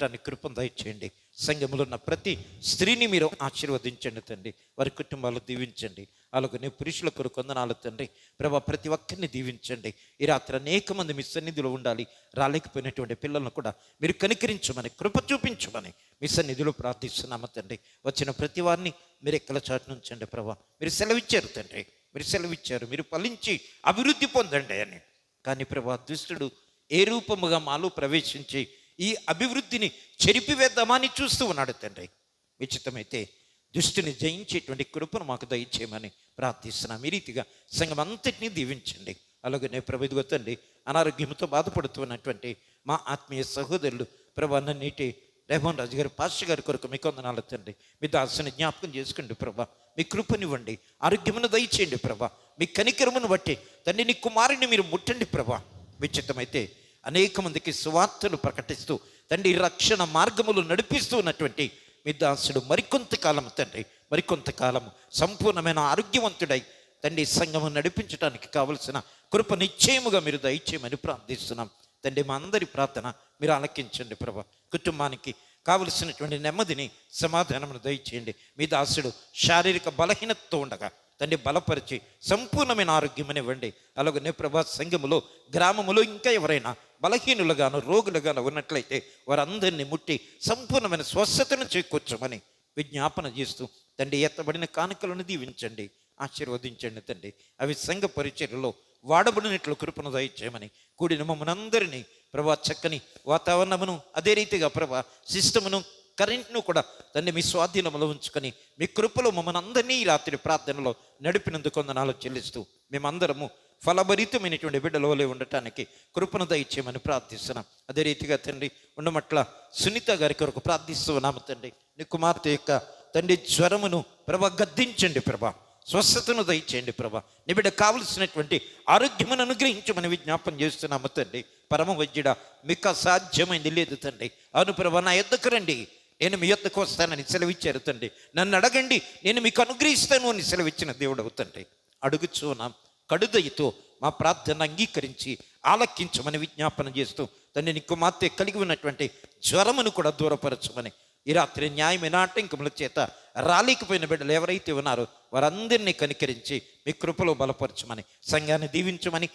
దాన్ని కృపను దయచేయండి. సంఘములో ఉన్న ప్రతి స్త్రీని మీరు ఆశీర్వదించండి తండ్రి. వారి కుటుంబాలు దీవించండి. అలాగనే పురుషుల కొరకు వందనాలు తండ్రి. ప్రభా, ప్రతి ఒక్కరిని దీవించండి. ఈ రాత్రి అనేక మంది మీ సన్నిధిలో ఉండాలి. రాలేకపోయినటువంటి పిల్లలను కూడా మీరు కనికరించమని, కృప చూపించమని మీ సన్నిధిలో ప్రార్థిస్తున్నాము తండ్రి. వచ్చిన ప్రతి వారిని మీరు ఎక్కల చాటు నుంచండి ప్రభా. మీరు సెలవిచ్చారు తండ్రి, మీరు సెలవిచ్చారు, మీరు ఫలించి అభివృద్ధి పొందండి అని. కానీ ప్రభా, దుష్టుడు ఏ రూపముగా మాలో ప్రవేశించి ఈ అభివృద్ధిని చెరిపివేద్దామని చూస్తూ ఉన్నాడు తండ్రి. విచితమైతే దుష్టిని జయించేటువంటి కృపను మాకు దయచేయమని ప్రార్థిస్తున్నాం. ఈ రీతిగా సంఘం అంతటినీ దీవించండి. అలాగనే ప్రభు, ఇదిగో తండ్రి, అనారోగ్యంతో బాధపడుతున్నటువంటి మా ఆత్మీయ సహోదరులు ప్రభా, నన్నిటి రెహమాన్ రాజు గారు పాస్టర్ గారి కొరకు మీకు వందనాలు తండ్రి. మీ దాసుని జ్ఞాపకం చేసుకోండి ప్రభా. మీ కృపనివ్వండి, ఆరోగ్యమును దయచేయండి ప్రభా. మీ కనికరమును బట్టి తండ్రి, నీ కుమారుని మీరు ముట్టండి ప్రభా. విచితమైతే అనేక మందికి సువార్తలు ప్రకటిస్తూ తండ్రి రక్షణ మార్గములు నడిపిస్తూ ఉన్నటువంటి మీ దాసుడు మరికొంతకాలం తండ్రి, మరికొంతకాలము సంపూర్ణమైన ఆరోగ్యవంతుడై తండ్రి సంఘము నడిపించడానికి కావలసిన కృప నిశ్చయముగా మీరు దయచేయమని ప్రార్థిస్తున్నాం తండ్రి. మా అందరి ప్రార్థన మీరు ఆలకించండి ప్రభా. కుటుంబానికి కావలసినటువంటి నెమ్మదిని, సమాధానమును దయచేయండి. మీ దాసుడు శారీరక బలహీనతతో ఉండగా తండ్రి బలపరిచి సంపూర్ణమైన ఆరోగ్యం ఇవ్వండి. అలాగనే ప్రభా, సంఘములో గ్రామములో ఇంకా ఎవరైనా బలహీనులుగాను రోగులుగాను ఉన్నట్లయితే వారందరినీ ముట్టి సంపూర్ణమైన స్వస్థతను చేకూర్చమని విజ్ఞాపన చేస్తూ తండ్రి, ఎత్తబడిన కానుకలను దీవించండి, ఆశీర్వదించండి తండ్రి. అవి సంఘ పరిచర్యలో వాడబడినట్లు కృపను దయచేయమని కూడిన మమ్మల్ని ప్రభా చక్కని వాతావరణమును, అదే రీతిగా ప్రభా సిస్టమును, కరెంట్ను కూడా తండ్రి మీ స్వాధీనంలో ఉంచుకొని మీ కృపలో మమ్మల్ని అందరినీ ఈ రాత్రి ప్రార్థనలో నడిపినందుకు వందనాలు చెల్లిస్తూ మేమందరము ఫలభరితమైనటువంటి బిడ్డలో ఉండటానికి కృపను దయచేయమని ప్రార్థిస్తున్నాం. అదే రీతిగా తండ్రి ఉండమట్ల సునీత గారి కొరకు ప్రార్థిస్తూ ఉన్నాము తండ్రి. నీ కుమార్తె యొక్క తండ్రి జ్వరమును ప్రభా గద్దించండి ప్రభా, స్వస్థతను దయచేయండి ప్రభా. నీ బిడ్డ కావలసినటువంటి ఆరోగ్యమును అనుగ్రహించమని విజ్ఞాపన చేస్తున్నాము తండ్రి. పరమ వైద్యుడా, మీకు అసాధ్యమైంది లేదు తండ్రి. అవును ప్రభా, నా యొద్దకు రండి, నేను మీ యొద్దకు వస్తానని సెలవిచ్చారు తండ్రి. నన్ను అడగండి, నేను మీకు అనుగ్రహిస్తాను అని సెలవిచ్చిన దేవుడు అవుతండి. అడుగుచున్నాం, కడుదయతో మా ప్రార్థన అంగీకరించి ఆలకించమని విజ్ఞాపన చేస్తూ తండ్రి, నీ కుమార్తె కలిగి ఉన్నటువంటి జ్వరమును కూడా దూరపరచమని ఈ రాత్రి న్యాయమైన ఆటంకముల చేత రాలేకపోయిన బిడ్డలు ఎవరైతే ఉన్నారో వారందరినీ కనికరించి మీ కృపలో బలపరచమని, సంఘాన్ని దీవించమని,